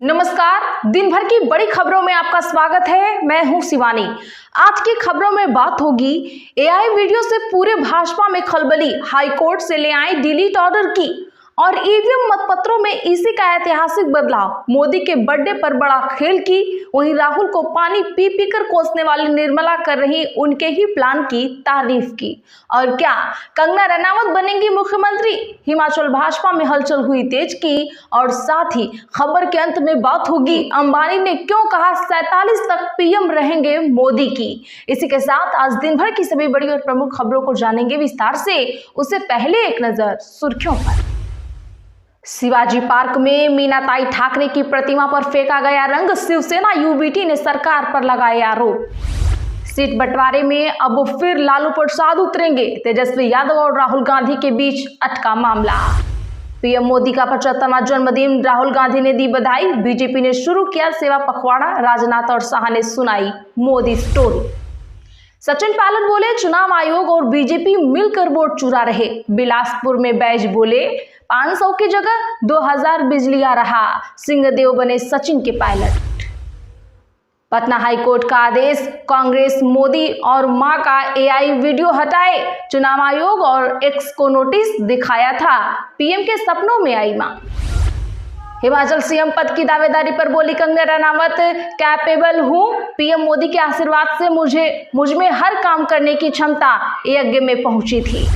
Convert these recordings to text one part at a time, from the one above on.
नमस्कार। दिन भर की बड़ी खबरों में आपका स्वागत है। मैं हूं शिवानी। आज की खबरों में बात होगी एआई वीडियो से पूरे भाजपा में खलबली, हाईकोर्ट से ले आई डिलीट ऑर्डर की, और ईवीएम मतपत्रों में इसी का ऐतिहासिक बदलाव, मोदी के बर्थडे पर बड़ा खेल की, वहीं राहुल को पानी पी पी कर कोसने वाली निर्मला कर रही उनके ही प्लान की तारीफ की। और क्या कंगना रनावत बनेंगी मुख्यमंत्री? हिमाचल भाजपा में हलचल हुई तेज की, और साथ ही खबर के अंत में बात होगी अंबानी ने क्यों कहा 47 तक पीएम रहेंगे मोदी की। इसी के साथ आज दिन भर की सभी बड़ी और प्रमुख खबरों को जानेंगे विस्तार से। उससे पहले एक नजर सुर्खियों पर। शिवाजी पार्क में मीनाताई ठाकरे की प्रतिमा पर फेंका गया रंग, शिवसेना यूबीटी ने सरकार पर लगाए आरोप। सीट बंटवारे में अब फिर लालू प्रसाद उतरेंगे, तेजस्वी यादव और राहुल गांधी के बीच अटका मामला। पीएम मोदी का 75वां जन्मदिन, राहुल गांधी ने दी बधाई। बीजेपी ने शुरू किया सेवा पखवाड़ा, राजनाथ और शाह ने सुनाई मोदी स्टोरी। सचिन पायलट बोले चुनाव आयोग और बीजेपी मिलकर वोट चुरा रहे। बिलासपुर में बैज बोले 500 की जगह 2000 बिजली आ रहा। सिंहदेव बने सचिन के पायलट। पटना हाईकोर्ट का आदेश, कांग्रेस मोदी और मां का एआई वीडियो हटाए। चुनाव आयोग और एक्स को नोटिस दिखाया था, पीएम के सपनों में आई मां। हिमाचल सीएम पद की दावेदारी पर बोली कंगना रनावत, कैपेबल हूं, पीएम मोदी के आशीर्वाद से मुझ में हर काम करने की क्षमता यज्ञ में पहुंची थी।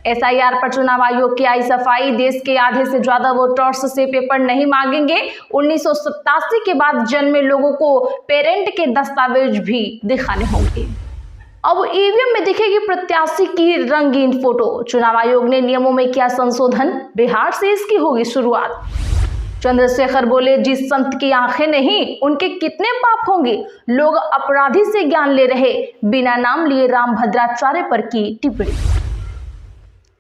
एसआईआर पर चुनाव आयोग की आई सफाई, देश के आधे से ज्यादा वोटर्स से पेपर नहीं मांगेंगे। 1987 के बाद जन्मे लोगों को पेरेंट के दस्तावेज भी दिखाने होंगे। अब ईवीएम में दिखेगी प्रत्याशी की रंगीन फोटो। चुनाव आयोग ने नियमों में किया संशोधन, बिहार से इसकी होगी शुरुआत। चंद्रशेखर बोले जिस संत की आंखें नहीं उनके कितने पाप होंगे। लोग अपराधी से ज्ञान ले रहे, बिना नाम लिए राम भद्राचार्य पर की टिप्पणी।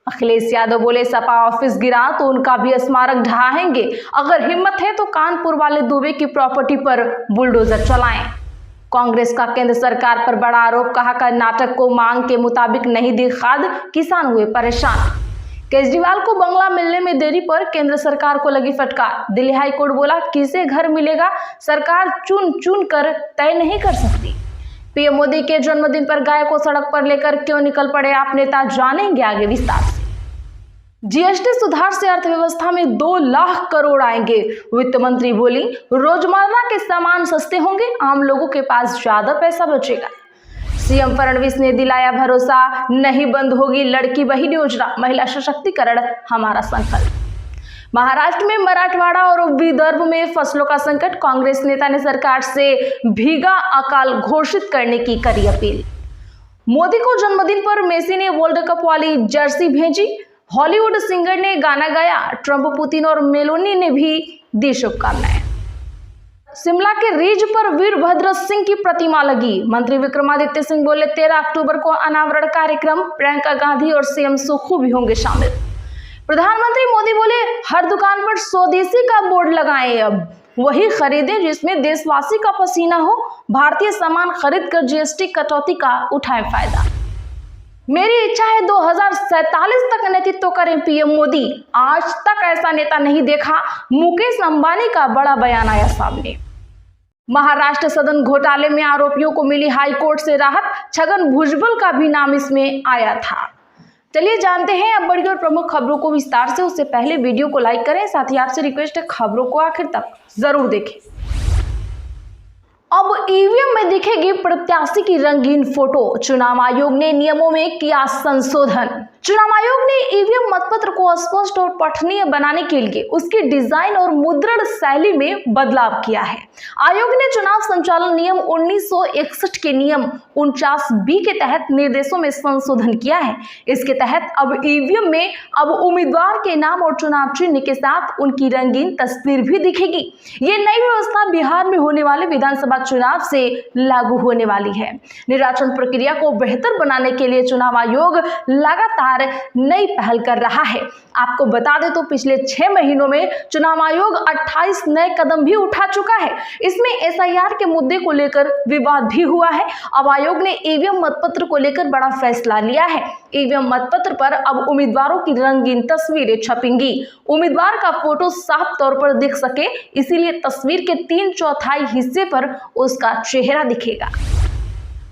अखिलेश यादव बोले सपा ऑफिस गिरा तो उनका भी स्मारक ढहाएंगे। अगर हिम्मत है तो कानपुर वाले दुबे की प्रॉपर्टी पर बुलडोजर चलाएं। कांग्रेस का केंद्र सरकार पर बड़ा आरोप, कहा कर्नाटक को मांग के मुताबिक नहीं दी खाद, किसान हुए परेशान। केजरीवाल को बंगला मिलने में देरी पर केंद्र सरकार को लगी फटकार। दिल्ली हाई कोर्ट बोला किसे घर मिलेगा, सरकार चुन चुन कर तय नहीं कर सकती। पीएम मोदी के जन्मदिन पर गाय को सड़क पर लेकर क्यों निकल पड़े आप नेता, जानेंगे आगे विस्तार से। जीएसटी सुधार से अर्थव्यवस्था में 2 लाख करोड़ आएंगे, वित्त मंत्री बोली रोजमर्रा के सामान सस्ते होंगे, आम लोगों के पास ज्यादा पैसा बचेगा। सीएम फडणवीस ने दिलाया भरोसा, नहीं बंद होगी लड़की बहन योजना, महिला सशक्तिकरण हमारा संकल्प। महाराष्ट्र में मराठवाड़ा और विदर्भ में फसलों का संकट, कांग्रेस नेता ने सरकार से भीगा अकाल घोषित करने की करी अपील। मोदी को जन्मदिन पर मेसी ने वर्ल्ड कप वाली जर्सी भेजी। हॉलीवुड सिंगर ने गाना गाया, ट्रंप, पुतिन और मेलोनी ने भी दी शुभकामनाएं। शिमला के रिज पर वीरभद्र सिंह की प्रतिमा लगी, मंत्री विक्रमादित्य सिंह बोले 13 अक्टूबर को अनावरण कार्यक्रम, प्रियंका गांधी और सीएम सुक्खू भी होंगे शामिल। प्रधानमंत्री मोदी बोले हर दुकान पर स्वदेशी का बोर्ड लगाएं, अब वही खरीदें जिसमें देशवासी का पसीना हो, भारतीय सामान खरीद कर जीएसटी कटौती का उठाएं फायदा। मेरी इच्छा है 2047 तक नेतृत्व करें पीएम मोदी, आज तक ऐसा नेता नहीं देखा, मुकेश अंबानी का बड़ा बयान आया सामने। महाराष्ट्र सदन घोटाले में आरोपियों को मिली हाईकोर्ट से राहत, छगन भुजबल का भी नाम इसमें आया था। चलिए जानते हैं अब बड़ी और प्रमुख खबरों को विस्तार से। उससे पहले वीडियो को लाइक करें, साथ ही आपसे रिक्वेस्ट है खबरों को आखिर तक जरूर देखें। अब ईवीएम में दिखेगी प्रत्याशी की रंगीन फोटो, चुनाव आयोग ने नियमों में किया संशोधन। चुनाव आयोग ने ईवीएम मतपत्र को स्पष्ट और पठनीय बनाने के लिए उसकी डिजाइन और मुद्रण शैली में बदलाव किया है। आयोग ने चुनाव संचालन नियम 1961 के नियम 49B के तहत निर्देशों में संशोधन किया है। इसके तहत अब ईवीएम में अब उम्मीदवार के नाम और चुनाव चिन्ह के साथ उनकी रंगीन तस्वीर भी दिखेगी। ये नई व्यवस्था बिहार में होने वाले विधानसभा चुनाव से लागू होने वाली है। निर्वाचन प्रक्रिया को बेहतर बनाने के लिए चुनाव आयोग लगातार नई पहल कर रहा है। आपको बता दें तो पिछले 6 महीनों में चुनाव आयोग 28 नए कदम भी उठा चुका है। इसमें एसआईआर के मुद्दे को लेकर विवाद भी हुआ है। अब आयोग ने ईवीएम मतपत्र को लेकर बड़ा फैसला लिया है। ईवीएम मतपत्र पर अब उम्मीदवारों की रंगीन तस्वीरें छपेंगी। उम्मीदवार का फोटो साफ तौर पर दिख सके, इसीलिए तस्वीर के 3/4 हिस्से पर उसका चेहरा दिखेगा।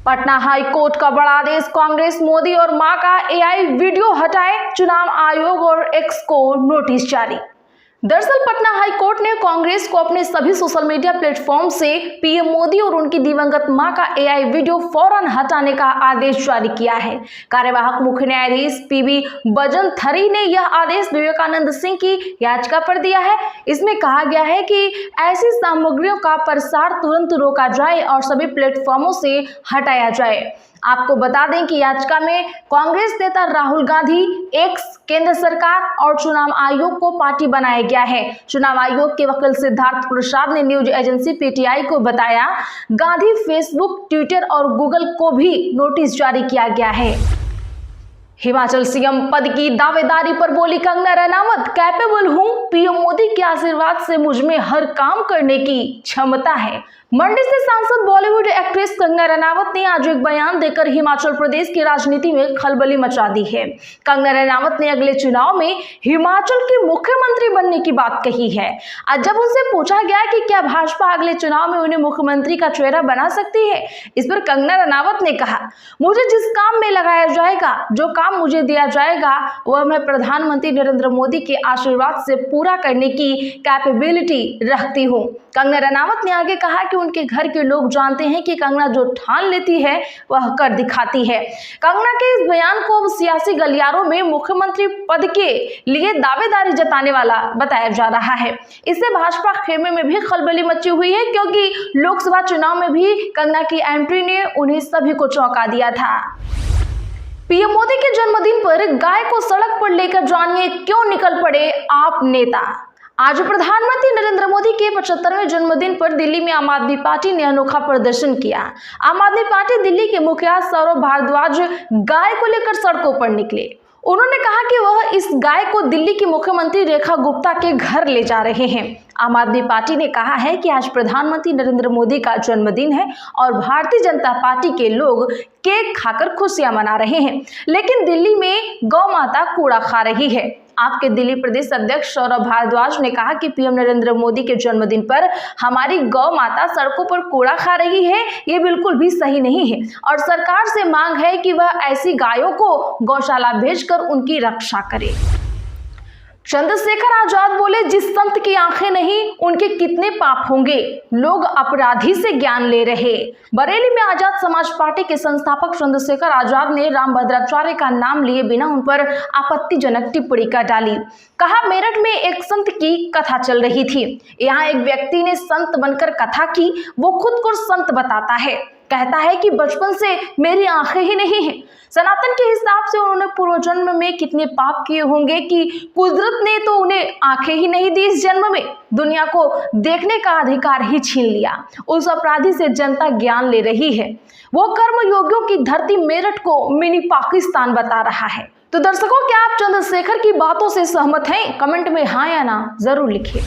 पटना हाई कोर्ट का बड़ा आदेश, कांग्रेस मोदी और मां का एआई वीडियो हटाए, चुनाव आयोग और एक्स को नोटिस जारी। दरअसल पटना हाई कोर्ट ने कांग्रेस को अपने सभी सोशल मीडिया प्लेटफॉर्म से पीएम मोदी और उनकी दिवंगत मां का एआई वीडियो फौरन हटाने का आदेश जारी किया है। कार्यवाहक मुख्य न्यायाधीश पीबी बजनथरी ने यह आदेश विवेकानंद सिंह की याचिका पर दिया है। इसमें कहा गया है कि ऐसी सामग्रियों का प्रसार तुरंत रोका जाए और सभी प्लेटफॉर्मों से हटाया जाए। आपको बता दें कि याचिका में कांग्रेस नेता राहुल गांधी, एक्स, केंद्र सरकार और चुनाव आयोग को पार्टी बनाया गया है। चुनाव आयोग के वकील सिद्धार्थ प्रसाद ने न्यूज एजेंसी पीटीआई को बताया, गांधी, फेसबुक, ट्विटर और गूगल को भी नोटिस जारी किया गया है। हिमाचल सीएम पद की दावेदारी पर बोली कंगना रनावत, कैपेबल हूं, पीएम मोदी के आशीर्वाद से मुझ में हर काम करने की क्षमता है। मंडी से सांसद बॉलीवुड एक्ट्रेस कंगना रनावत ने आज एक बयान देकर हिमाचल प्रदेश की राजनीति में खलबली मचा दी है। कंगना रनावत ने अगले चुनाव में हिमाचल की मुख्यमंत्री बनने की बात कही है। आज जब उनसे पूछा गया कि क्या भाजपा अगले चुनाव में उन्हें मुख्यमंत्री का चेहरा बना सकती है, इस पर कंगना रनावत ने कहा, मुझे जिस काम में लगाया जाएगा, जो काम मुझे दिया जाएगा, वह मैं प्रधानमंत्री नरेंद्र मोदी के आशीर्वाद से पूरा करने की कैपेबिलिटी रखती हूँ। कंगना रनावत ने आगे कहा कि उनके घर के लोग जानते हैं कि कंगना जो ठान लेती है वह कर दिखाती है। कंगना के इस बयान को सियासी गलियारों में मुख्यमंत्री पद के लिए दावेदारी जताने वाला बताया जा रहा है। इससे भाजपा खेमे में भी खलबली मची हुई है, क्योंकि लोकसभा चुनाव में भी कंगना की एंट्री ने उन्हें सभी को चौंका दिया था। पीएम मोदी के जन्मदिन पर गाय को सड़क पर लेकर जानिए क्यों निकल पड़े आप नेता। आज प्रधानमंत्री नरेंद्र मोदी के 75वें जन्मदिन पर दिल्ली में आम आदमी पार्टी ने अनोखा प्रदर्शन किया। आम आदमी पार्टी दिल्ली के मुखिया सौरभ भारद्वाज गाय को लेकर सड़कों पर निकले। उन्होंने कहा कि वह इस गाय को दिल्ली की मुख्यमंत्री रेखा गुप्ता के घर ले जा रहे हैं। आम आदमी पार्टी ने कहा है कि आज प्रधानमंत्री नरेंद्र मोदी का जन्मदिन है और भारतीय जनता पार्टी के लोग केक खाकर खुशियां मना रहे हैं, लेकिन दिल्ली में गौ माता कूड़ा खा रही है। आपके दिल्ली प्रदेश अध्यक्ष सौरभ भारद्वाज ने कहा कि पीएम नरेंद्र मोदी के जन्मदिन पर हमारी गौ माता सड़कों पर कूड़ा खा रही है, ये बिल्कुल भी सही नहीं है और सरकार से मांग है कि वह ऐसी गायों को गौशाला भेजकर उनकी रक्षा करे। चंद्रशेखर आजाद बोले, जिस संत की आंखें नहीं उनके कितने पाप होंगे, लोग अपराधी से ज्ञान ले रहे। बरेली में आजाद समाज पार्टी के संस्थापक चंद्रशेखर आजाद ने रामभद्राचार्य का नाम लिए बिना उन पर आपत्तिजनक टिप्पणी कर डाली। कहा, मेरठ में एक संत की कथा चल रही थी, यहाँ एक व्यक्ति ने संत बनकर कथा की, वो खुद को संत बताता है, कहता है कि बचपन से मेरी आंखें ही नहीं हैं। सनातन के हिसाब से उन्होंने पूर्व जन्म में कितने पाप किए होंगे कि कुदरत ने तो उन्हें आंखें ही नहीं दी, इस जन्म में दुनिया को देखने का अधिकार ही छीन लिया। उस अपराधी से जनता ज्ञान ले रही है। वो कर्म योगियों की धरती मेरठ को मिनी पाकिस्तान बता रहा है। तो दर्शकों, क्या आप चंद्रशेखर की बातों से सहमत हैं? कमेंट में हाँ या ना जरूर लिखिए।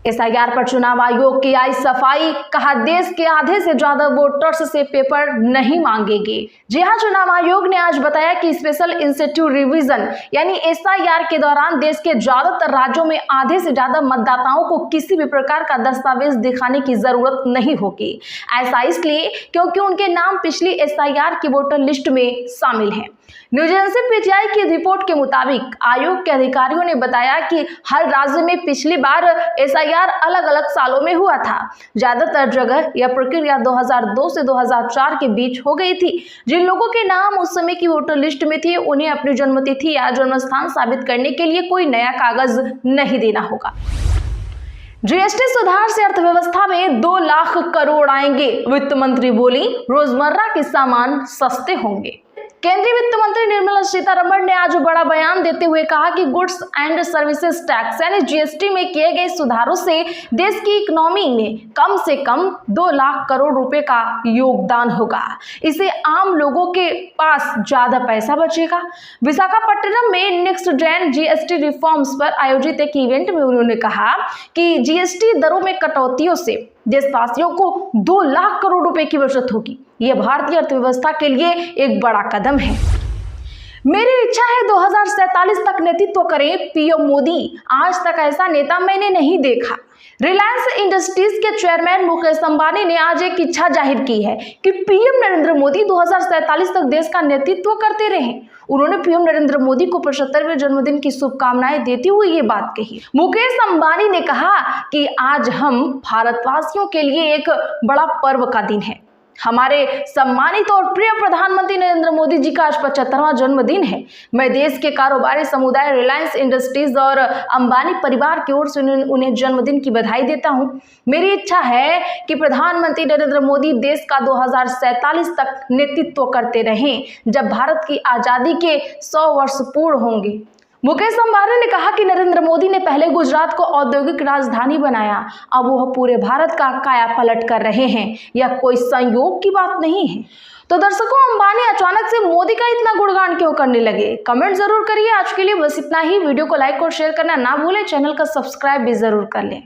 एसआईआर पर चुनाव आयोग की आई सफाई, कहा देश के आधे से ज्यादा वोटर्स से पेपर नहीं मांगेंगे। जी हां, चुनाव आयोग ने आज बताया कि स्पेशल इंस्टीट्यूट रिवीजन यानी एसआईआर के दौरान देश के ज्यादातर राज्यों में आधे से ज्यादा मतदाताओं को किसी भी प्रकार का दस्तावेज दिखाने की जरूरत नहीं होगी। ऐसा इसलिए क्योंकि उनके नाम पिछली एसआईआर की वोटर लिस्ट में शामिल है। न्यूज एजेंसी पीटीआई की रिपोर्ट के मुताबिक आयोग के अधिकारियों ने बताया कि हर राज्य में पिछली बार एसआईआर अलग अलग सालों में हुआ था। ज्यादातर जगह यह प्रक्रिया 2002 से 2004 के बीच हो गई थी। जिन लोगों के नाम उस समय की वोटर लिस्ट में थे, उन्हें अपनी जन्मतिथि या जन्मस्थान साबित करने के लिए कोई नया कागज नहीं देना होगा। जीएसटी सुधार से अर्थव्यवस्था में 2 लाख करोड़ आएंगे, वित्त मंत्री बोली, रोजमर्रा के सामान सस्ते होंगे। केंद्रीय वित्त मंत्री निर्मला सीतारमण ने आज बड़ा बयान देते हुए कहा कि गुड्स एंड सर्विसेज टैक्स यानी जीएसटी में किए गए सुधारों से देश की इकोनॉमी में कम से कम 2 लाख करोड़ रुपए का योगदान होगा। इससे आम लोगों के पास ज्यादा पैसा बचेगा। विशाखापट्टनम में नेक्स्ट जेन जीएसटी रिफॉर्म्स पर आयोजित एक इवेंट में उन्होंने कहा कि जीएसटी दरों में कटौतियों से देशवासियों को 2 लाख करोड़ रुपए की बचत होगी। यह भारतीय अर्थव्यवस्था के लिए एक बड़ा कदम है। मेरी इच्छा है 2047 तक नेतृत्व करें पीएम मोदी। आज तक ऐसा नेता मैंने नहीं देखा। रिलायंस इंडस्ट्रीज के चेयरमैन मुकेश अंबानी ने आज एक इच्छा जाहिर की है कि पीएम नरेंद्र मोदी 2047 तक देश का नेतृत्व करते रहें। उन्होंने पीएम नरेंद्र मोदी को 75वें जन्मदिन की शुभकामनाएं देते हुए ये बात कही। मुकेश अंबानी ने कहा कि आज हम भारतवासियों के लिए एक बड़ा पर्व का दिन है। हमारे सम्मानित और प्रिय प्रधानमंत्री नरेंद्र मोदी जी का आज 75वां जन्मदिन है। मैं देश के कारोबारी समुदाय, रिलायंस इंडस्ट्रीज और अंबानी परिवार की ओर से उन्हें जन्मदिन की बधाई देता हूं। मेरी इच्छा है कि प्रधानमंत्री नरेंद्र मोदी देश का 2047 तक नेतृत्व करते रहें, जब भारत की आजादी के 100 वर्ष पूर्ण होंगे। मुकेश अंबानी ने कहा कि नरेंद्र मोदी ने पहले गुजरात को औद्योगिक राजधानी बनाया, अब वह पूरे भारत का काया पलट कर रहे हैं। यह कोई संयोग की बात नहीं है। तो दर्शकों, अंबानी अचानक से मोदी का इतना गुणगान क्यों करने लगे? कमेंट जरूर करिए। आज के लिए बस इतना ही। वीडियो को लाइक और शेयर करना ना भूलें। चैनल का सब्सक्राइब भी जरूर कर लें।